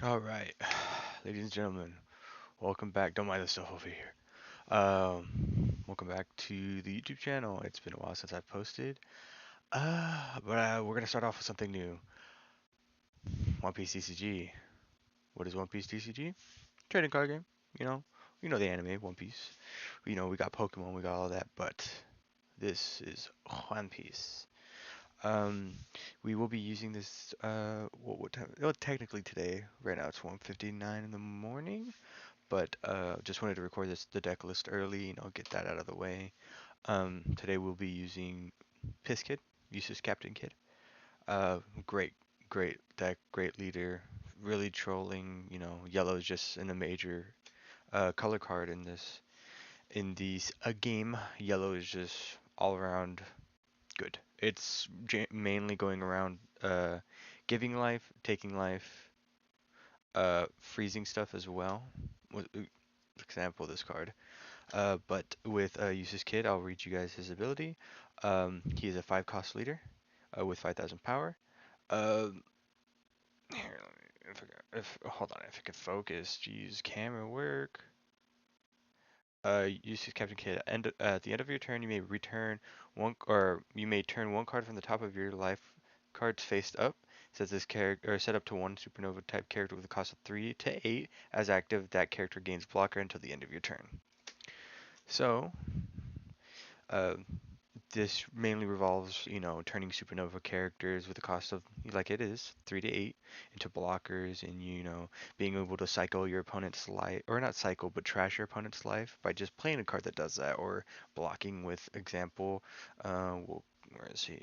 All right, ladies and gentlemen, welcome back. Don't mind the stuff over here. Welcome back to the YouTube channel. It's been a while since I've posted. But we're gonna start off with something new. One Piece TCG. What is One Piece TCG? Trading card game. You know, the anime One Piece. We got Pokemon, we got all that, but this is One Piece. Um, we will be using this. What time? Well, technically today. Right now it's 1:59 in the morning. But just wanted to record the deck list early, get that out of the way. Today we'll be using Piss Kid, Eustass Captain Kid. Great, great deck, great leader. Really trolling. Yellow is just in a major color card in this. In these a game, yellow is just all around good. It's mainly going around giving life, taking life, freezing stuff as well. With example, this card. But with Eustass Kid, I'll read you guys his ability. He is a 5 cost leader with 5,000 power. Um, Here, if hold on, if I could focus. Jeez, camera work. Eustass Captain Kid. At the end of your turn, you may return or you may turn one card from the top of your life cards faced up. Says this character, or set up to one supernova type character with a cost of 3 to 8 as active. That character gains blocker until the end of your turn. So, uh, this mainly revolves, turning supernova characters with a cost of, like it is, 3 to 8 into blockers, and being able to cycle your opponent's life, or not cycle, but trash your opponent's life by just playing a card that does that, or blocking with example. Where is he?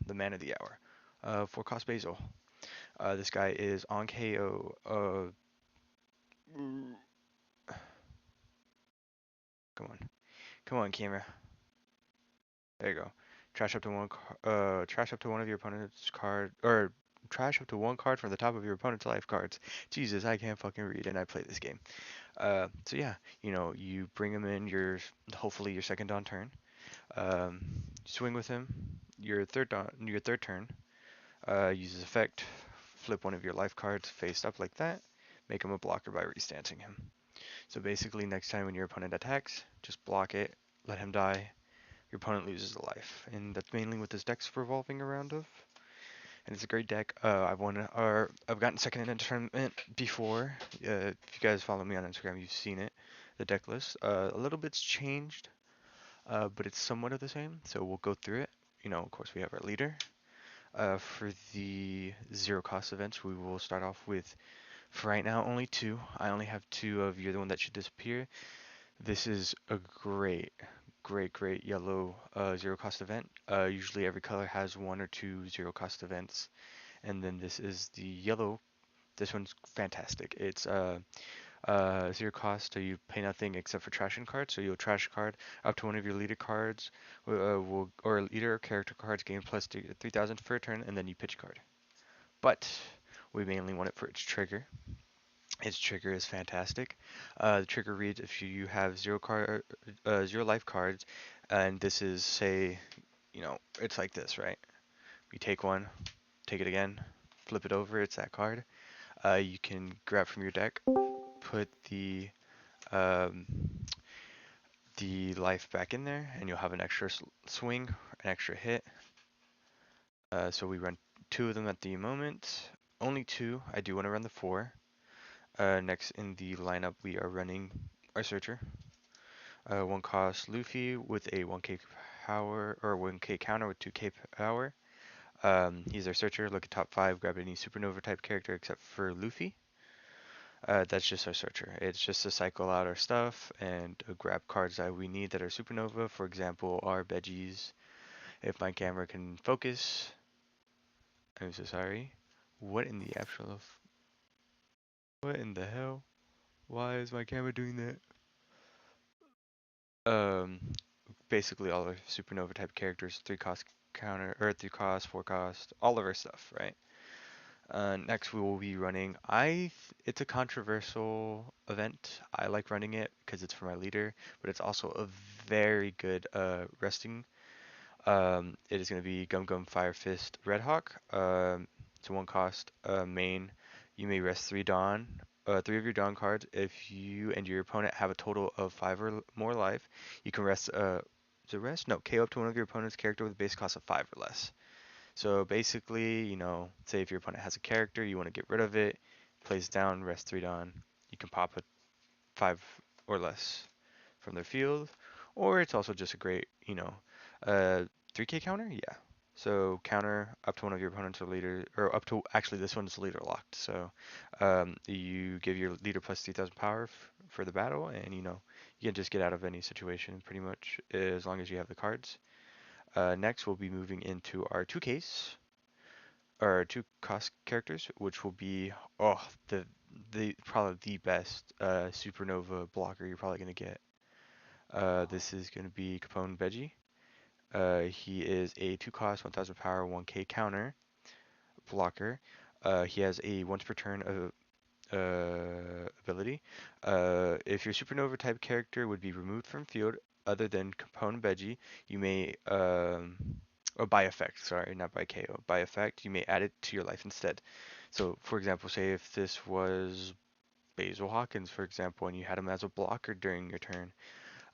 The man of the hour. 4 cost Basil. This guy is on KO. Come on, come on, camera. There you go. Trash up to one of your opponent's card, or trash up to one card from the top of your opponent's life cards. Jesus, I can't fucking read, and I play this game. So yeah, you bring him in your hopefully your second on turn. Swing with him. Your third turn. Use his effect. Flip one of your life cards face up like that. Make him a blocker by restancing him. So basically, next time when your opponent attacks, just block it, let him die, your opponent loses a life, and that's mainly what this deck's revolving around of. And it's a great deck. I've gotten second in a tournament before. If you guys follow me on Instagram, you've seen it. The deck list. A little bit's changed, but it's somewhat of the same. So we'll go through it. Of course, we have our leader. For the 0 cost events, we will start off with, for right now, only 2. I only have 2 of You're the One That Should Disappear. This is a great yellow 0 cost event. Usually every color has 1 or 2 0 cost events, and then this is the yellow. This one's fantastic. It's 0 cost, so you pay nothing except for trashing cards. So you'll trash a card up to one of your leader cards, or leader or character cards gain plus 3,000 for a turn, and then you pitch a card. But we mainly want it for its trigger. Its trigger is fantastic. The trigger reads if you have 0 life cards, and this is, say, it's like this, right? You take one, take it again, flip it over. It's that card. You can grab from your deck, put um, the life back in there, and you'll have an extra swing, an extra hit. So we run 2 of them at the moment. Only 2. I do want to run the 4. Next in the lineup, we are running our searcher. 1 cost Luffy with a 1k power, or 1k counter with 2k power. He's our searcher. Look at top 5, grab any supernova type character except for Luffy. That's just our searcher. It's just to cycle out our stuff and grab cards that we need that are supernova. For example, our veggies. If my camera can focus, I'm so sorry. What in the actual? What in the hell? Why is my camera doing that? Basically all our supernova type characters, 3 cost counter, or 3 cost, 4 cost, all of our stuff, right? Next we will be running, it's a controversial event. I like running it because it's for my leader, but it's also a very good resting. It is going to be Gum Gum Fire Fist Red Hawk. It's a 1 cost main You may rest three of your Dawn cards. If you and your opponent have a total of five or more life, you can rest. Is it rest? No, KO up to one of your opponent's character with a base cost of five or less. So basically, say if your opponent has a character, you want to get rid of it, plays down, rest three Dawn. You can pop a five or less from their field, or it's also just a great, uh, 3K counter. Yeah. So counter up to one of your opponents or leader, or up to actually this one's leader locked. So you give your leader plus 3,000 power for the battle, and you can just get out of any situation pretty much as long as you have the cards. Next, we'll be moving into our two case, or two cost characters, which will be the probably the best supernova blocker you're probably gonna get. This is gonna be Capone Veggie. He is a 2 cost, 1000 power, 1k counter blocker. He has a once per turn ability. If your supernova type character would be removed from field other than Capone Veggie, you may, or by effect, sorry, not by KO. By effect, you may add it to your life instead. So, for example, say if this was Basil Hawkins, for example, and you had him as a blocker during your turn,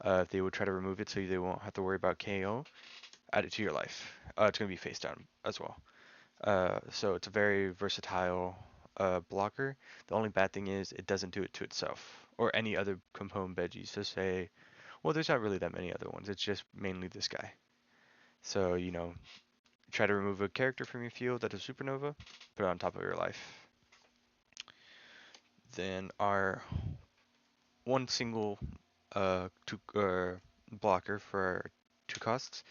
if they would try to remove it so they won't have to worry about KO, add it to your life. It's going to be face down as well. So it's a very versatile blocker. The only bad thing is it doesn't do it to itself or any other component veggies. So say, well, there's not really that many other ones. It's just mainly this guy. So, try to remove a character from your field that is supernova, put it on top of your life. Then our one single blocker for two costs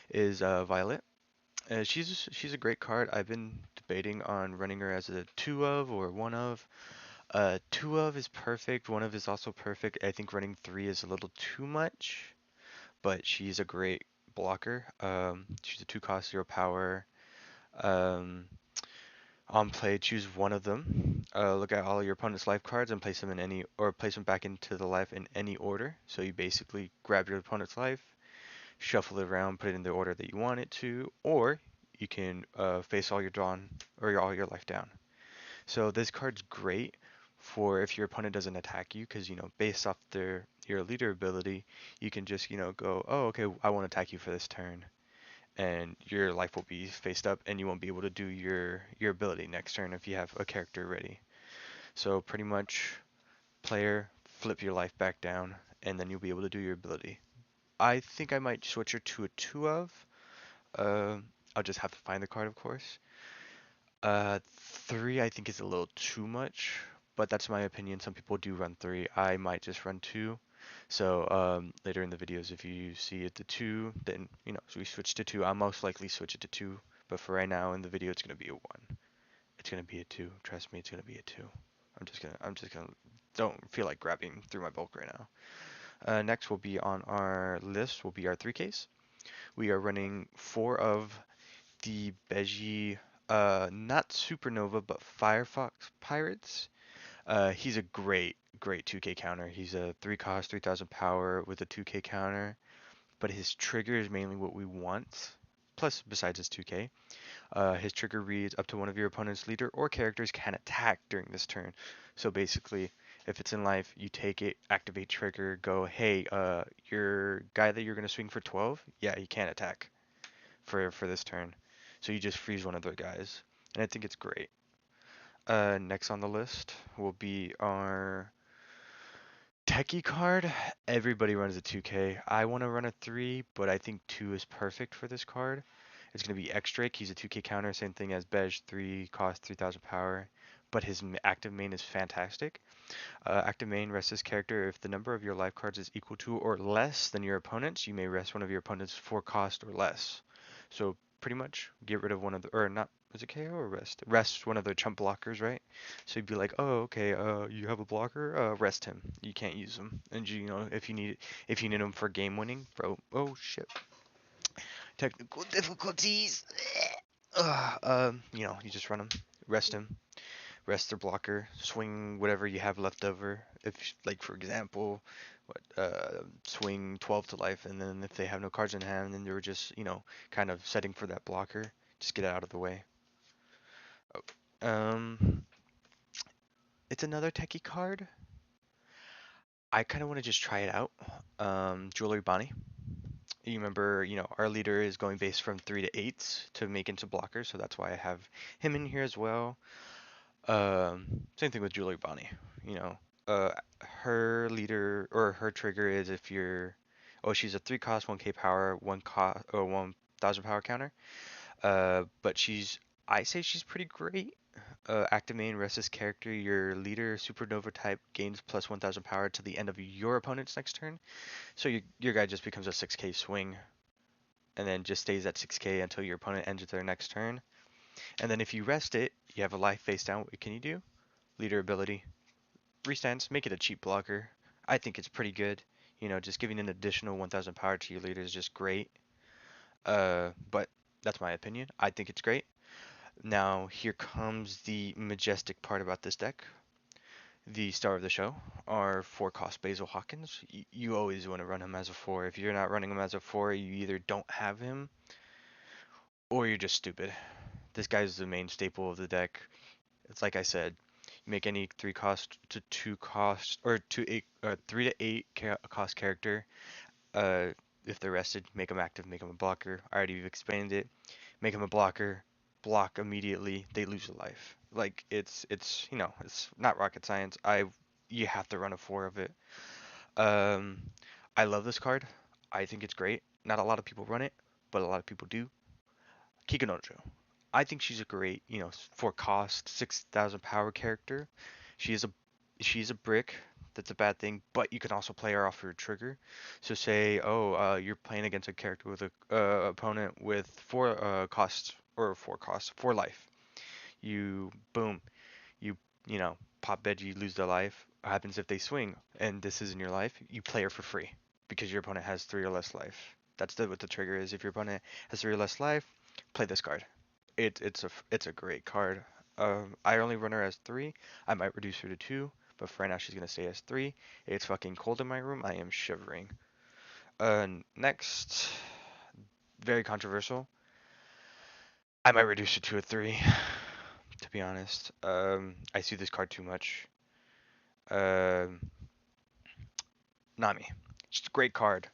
is Violet. She's a great card. I've been debating on running her as a two of or one of. Two of is perfect. One of is also perfect. I think running three is a little too much, but she's a great blocker. She's a two cost, zero power. Um, on play, choose one of them. Look at all your opponent's life cards and place them in any, or place them back into the life in any order. So you basically grab your opponent's life, shuffle it around, put it in the order that you want it to, or you can face all your drawn or all your life down. So this card's great for if your opponent doesn't attack you, because based off your leader ability, you can just go, oh okay, I won't attack you for this turn, and your life will be faced up, and you won't be able to do your ability next turn if you have a character ready. So pretty much, player flip your life back down, and then you'll be able to do your ability. I think I might switch her to a two of. I'll just have to find the card, of course. Three I think is a little too much, but that's my opinion. Some people do run three. I might just run two. So later in the videos, if you see it to two, then so we switch to two. I'll most likely switch it to two, but for right now in the video, it's gonna be a one. It's gonna be a two. Trust me, it's gonna be a two. I'm just gonna. Don't feel like grabbing through my bulk right now. Next will be on our list. Will be our three case. We are running four of the Beji, not Supernova, but Firefox Pirates. He's a great 2K counter. He's a 3 cost, 3000 power with a 2K counter, but his trigger is mainly what we want. Plus, besides his 2K, his trigger reads up to one of your opponent's leader or characters can attack during this turn. So basically, if it's in life, you take it, activate trigger, go, hey, your guy that you're gonna swing for 12, yeah, he can't attack for this turn. So you just freeze one of the guys, and I think it's great. Next on the list will be our Techie card. Everybody runs a 2K. I want to run a 3, but I think 2 is perfect for this card. It's going to be X-Drake. He's a 2K counter, same thing as Bej, 3 cost, 3000 power, but his active main is fantastic. Active main rests this character if the number of your life cards is equal to or less than your opponent's. You may rest one of your opponent's 4 cost or less. So pretty much get rid of one of the, or not, is it KO or rest? Rest one of the chump blockers, right? So you'd be like, oh, okay, you have a blocker, rest him. You can't use him, and if you need him for game winning, bro. Oh shit, technical difficulties. You just run him, rest him, rest their blocker, swing whatever you have left over. If, like, for example, swing 12 to life, and then if they have no cards in hand, then they're just, kind of setting for that blocker. Just get it out of the way. Oh, it's another techie card. I kind of want to just try it out. Jewelry Bonnie. You remember, our leader is going base from 3 to 8s to make into blockers, so that's why I have him in here as well. Same thing with Jewelry Bonnie. You know, uh, her leader or her trigger is if you're, oh, she's a 3 cost, 1k power, 1 cost or 1000 power counter. But I say she's pretty great. Active main restless character, your leader supernova type gains plus 1000 power to the end of your opponent's next turn. So your guy just becomes a 6k swing and then just stays at 6k until your opponent ends their next turn. And then if you rest it, you have a life face down. What can you do? Leader ability. Restands, make it a cheap blocker. I think it's pretty good. Just giving an additional 1000 power to your leader is just great. But that's my opinion. I think it's great. Now, here comes the majestic part about this deck. The star of the show, our 4-cost Basil Hawkins. You always want to run him as a 4. If you're not running him as a 4, you either don't have him or you're just stupid. This guy's the main staple of the deck. It's like I said, you make any 3-cost to 2-cost or 3 to 8 cost character. Uh, if they're rested, make them active, make them a blocker. I already explained it. Make them a blocker, block immediately. They lose a life. Like it's not rocket science. You have to run a 4 of it. Um, I love this card. I think it's great. Not a lot of people run it, but a lot of people do. Kikunojo. I think she's a great, for cost 6,000 power character. She is a she's a brick. That's a bad thing, but you can also play her off her trigger. So say, oh, you're playing against a character with a opponent with 4 costs or 4 costs, 4 life. You boom, you pop veg, you lose their life. What happens if they swing and this is in your life? You play her for free because your opponent has 3 or less life. That's what the trigger is. If your opponent has 3 or less life, play this card. It's a great card. I only run her as 3. I might reduce her to 2, but for right now she's gonna stay as 3. It's fucking cold in my room. I am shivering. Next, very controversial. I might reduce her to a 3. To be honest, I see this card too much. Um, Nami. She's a great card.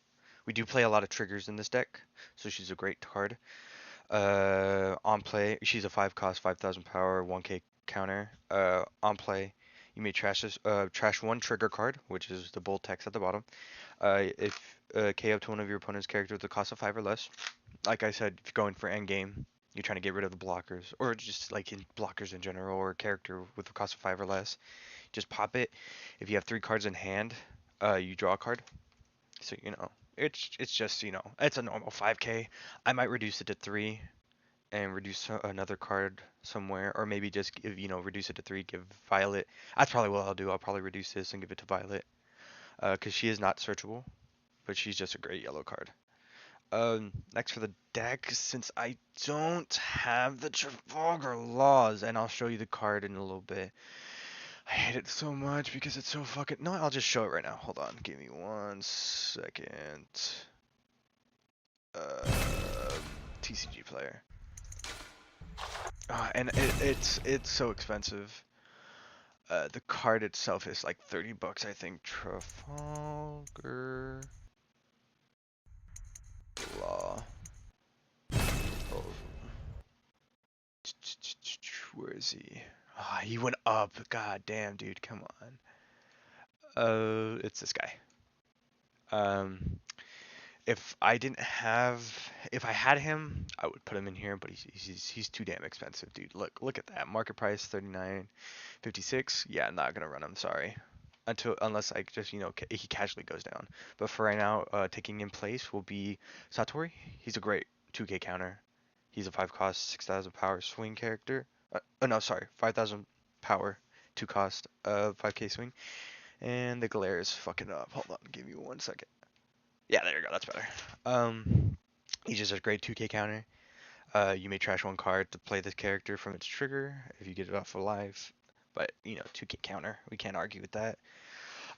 We do play a lot of triggers in this deck, so she's a great card. On play, she's a 5 cost, 5,000 power, 1k counter. On play, you may trash 1 trigger card, which is the bold text at the bottom. If KO up to one of your opponent's character with a cost of 5 or less. Like I said, if you're going for endgame, you're trying to get rid of the blockers, or just like in blockers in general, or a character with a cost of 5 or less, just pop it. If you have 3 cards in hand, you draw a card. So it's just it's a normal 5k. I might reduce it to 3 and reduce another card somewhere, or maybe just give reduce it to 3, give Violet. That's probably what I'll do. I'll probably reduce this and give it to Violet, because she is not searchable, but she's just a great yellow card. Next for the deck, since I don't have the Trafalgar Laws, and I'll show you the card in a little bit. I hate it so much because it's so fucking. No, I'll just show it right now. Hold on, give me 1 second. Uh, TCG player. And it's so expensive. The card itself is like 30 bucks, I think. Trafalgar Law. Oh. Where is he? Ah, he went up. God damn, dude, come on. It's this guy. Um, if I had him, I would put him in here, but he's too damn expensive, dude. Look at that market price, 39.56. Yeah, I'm not gonna run him. Sorry, unless I just he casually goes down. But for right now, taking in place will be Satori. He's a great 2k counter. He's a 5 cost, 6,000 power swing character. Oh no, sorry, 5,000 power, 2 cost, 5k swing. And the glare is fucking up. Hold on, give me 1 second. Yeah, there you go. That's better. He's just a great 2k counter. You may trash 1 card to play this character from its trigger if you get it off of life. But 2k counter. We can't argue with that.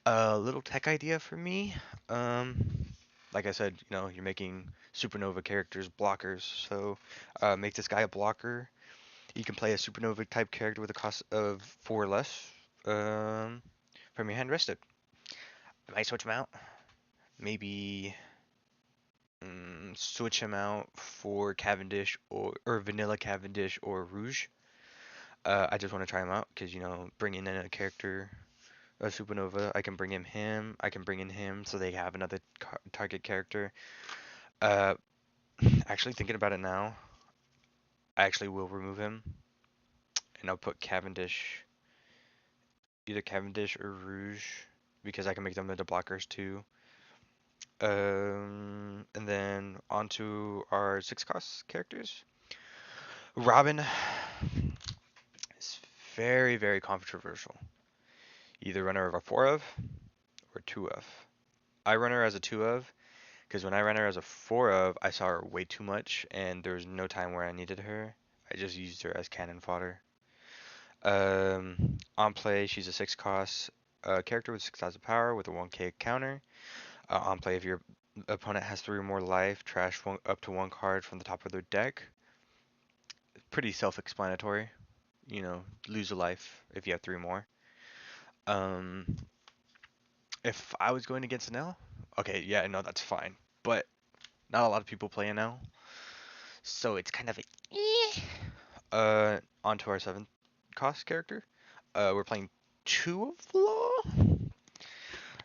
Little tech idea for me. Like I said, you're making supernova characters blockers. So make this guy a blocker. You can play a supernova type character with a cost of 4 or less. um, from your hand rested. I might switch him out. Maybe switch him out for Cavendish or Vanilla Cavendish or Rouge. I just want to try him out because bringing in a character, a Supernova, I can bring in him. I can bring in him so they have another target character. Uh, actually thinking about it now, I actually will remove him and I'll put Cavendish, either Cavendish or Rouge, because I can make them into blockers too. And then onto our 6 cost characters. Robin is very, very controversial. Either run her of a 4 of or 2 of. I run her as a 2 of because when I ran her as a 4 of, I saw her way too much and there was no time where I needed her. I just used her as cannon fodder. On play, she's a 6 cost character with 6,000 power with a 1k counter. On play, if your opponent has 3 or more life, trash up to 1 card from the top of their deck. Pretty self-explanatory. Lose a life if you have 3 more. Um, if I was going against an L, okay, yeah, no, that's fine. But not a lot of people play an L, so it's kind of a onto our 7th cost character. We're playing 2 of Law.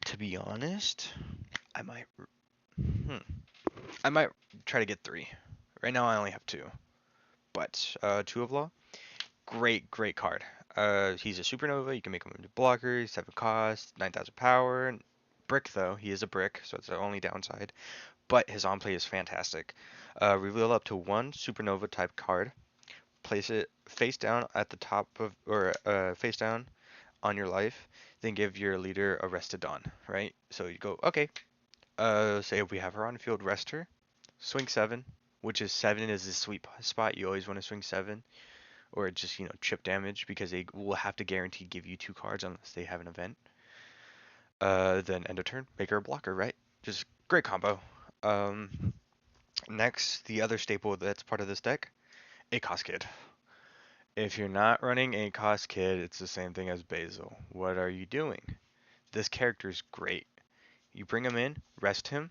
To be honest, I might, hmm, I might try to get 3. Right now I only have 2, but 2 of Law, great, great card. He's a supernova. You can make him into blocker. 7 cost, 9,000 power. Brick though, he is a brick, so it's the only downside. But his on play is fantastic. Reveal up to 1 supernova type card. Place it face down at the top of, or face down on your life. Then give your leader a rested dawn. Right. So you go, okay. Say if we have her on field, rest her. Swing 7, which is 7 is the sweet spot. You always want to swing 7, or just chip damage because they will have to guarantee give you 2 cards unless they have an event. Then end of turn, make her a blocker, right? Just great combo. Next, the other staple that's part of this deck, a cost kid. If you're not running a cost kid, it's the same thing as Basil. What are you doing? This character is great. You bring him in, rest him,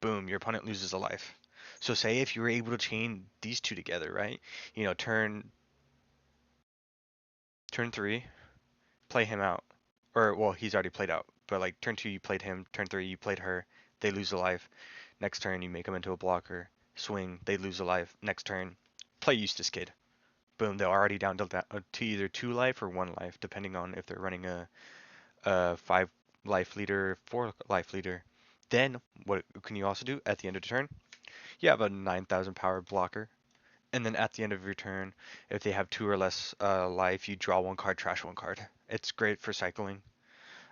boom, your opponent loses a life. So say if you were able to chain these two together, right? Turn 3, play him out. Or well, he's already played out. But like turn 2 you played him, turn 3 you played her, they lose a life. Next turn you make them into a blocker. Swing, they lose a life. Next turn, play Eustass Kid. Boom, they're already down to either 2 life or 1 life, depending on if they're running a 5 life leader, 4 life leader. Then what can you also do at the end of the turn? You have a 9,000 power blocker. And then at the end of your turn, if they have 2 or less life, you draw 1 card, trash 1 card. It's great for cycling.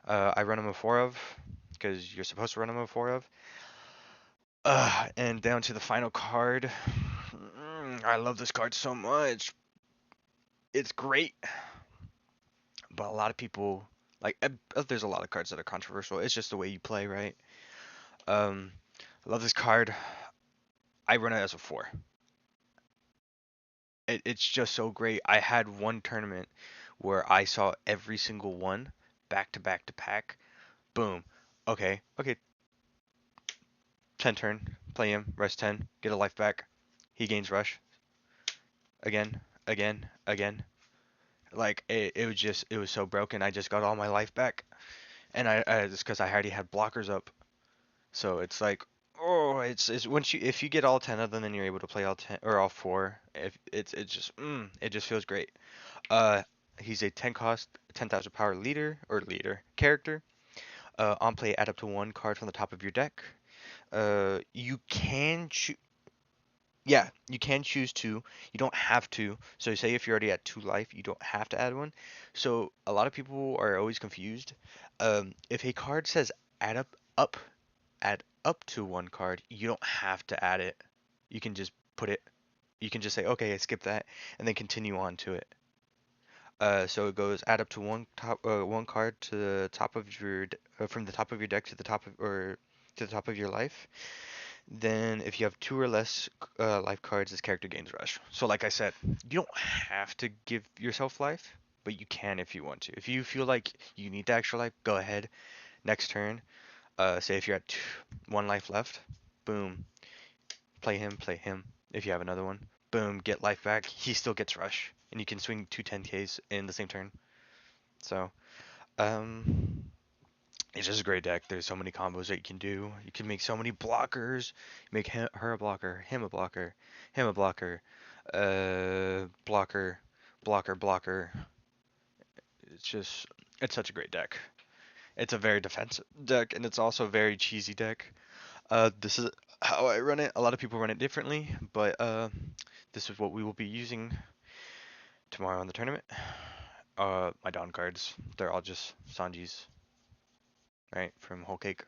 I run them a 4 of, because you're supposed to run them a 4 of. And down to the final card. I love this card so much. It's great. But a lot of people, there's a lot of cards that are controversial. It's just the way you play, right? I love this card. I run it as a 4. It's just so great. I had one tournament where I saw every single one back to back to back. Boom. Okay. 10 turn. Play him. Rest 10. Get a life back. He gains rush. Again. Like it was so broken. I just got all my life back, and I just because I already had blockers up. So it's like, oh, it's once if you get all 10 of them, then you're able to play all 10 or all 4. If it just feels great. Uh, he's a 10 cost, 10,000 power leader character. On play, add up to 1 card from the top of your deck. You can choose. Yeah, you can choose to. You don't have to. So say if you're already at 2 life, you don't have to add 1. So a lot of people are always confused. If a card says add up, add up to 1 card, you don't have to add it. You can just put it. You can just say okay, I skip that, and then continue on to it. So it goes add up to 1 card to the top of from the top of your deck to the top of or to the top of your life. Then if you have 2 or less life cards, this character gains rush. So like I said, you don't have to give yourself life. but you can if you want to. If you feel like you need the extra life, go ahead. Next turn, say if you're at 1 life left, boom, play him, play him. If you have another one, boom, get life back. He still gets rush, and you can swing 2 10Ks in the same turn. So, um, it's just a great deck. There's so many combos that you can do. You can make so many blockers. Make her a blocker, him a blocker, him a blocker, blocker, blocker, blocker. It's just, it's such a great deck. It's a very defensive deck, and it's also a very cheesy deck. This is how I run it. A lot of people run it differently, but this is what we will be using tomorrow in the tournament. My Dawn cards, they're all just Sanji's, right, from Whole Cake.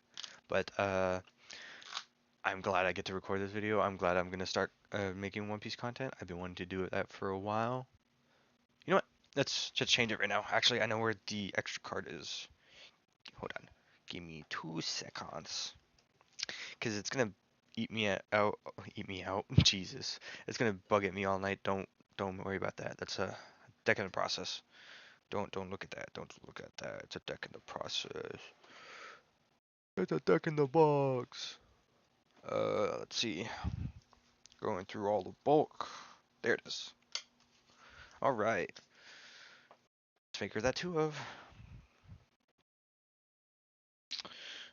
But I'm glad I get to record this video. I'm glad I'm gonna start making One Piece content. I've been wanting to do that for a while. You know what? Let's just change it right now. Actually, I know where the extra card is. Hold on. Give me 2 seconds. Because it's gonna out. Eat me out. Jesus. It's gonna bug at me all night. Don't worry about that. That's a deck in the process. Don't look at that. Don't look at that. It's a deck in the process. It's a deck in the box. Let's see. Going through all the bulk. There it is. All right. Let's figure that two of.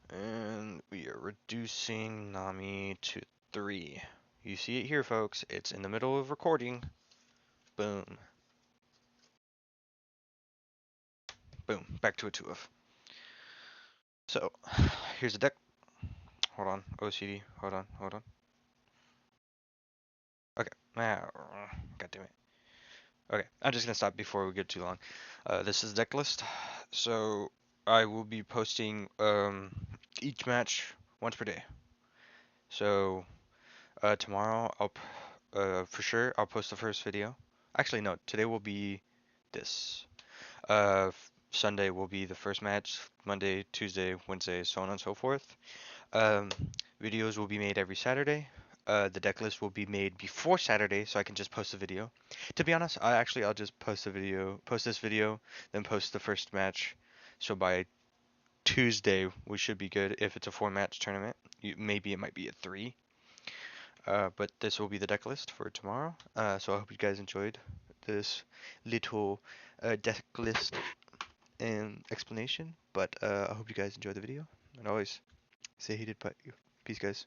And we are reducing Nami to 3. You see it here, folks. It's in the middle of recording. Boom. Boom. Back to a 2 of. So, here's the deck. Hold on. OCD. Hold on. Okay. God damn it. Okay. I'm just gonna stop before we get too long. This is the deck list. So, I will be posting each match once per day. So, tomorrow for sure I'll post the first video. Actually, no. Today will be this. Sunday will be the first match. Monday, Tuesday, Wednesday, so on and so forth. Um, Videos will be made every Saturday. The deck list will be made before Saturday, so I can just post a video. To be honest, I'll just post this video, then post the first match. So by Tuesday we should be good. If it's a 4 match tournament, maybe it might be a 3. But this will be the deck list for tomorrow. So I hope you guys enjoyed this little deck list and explanation. But I hope you guys enjoyed the video. And always say he did. Peace, guys.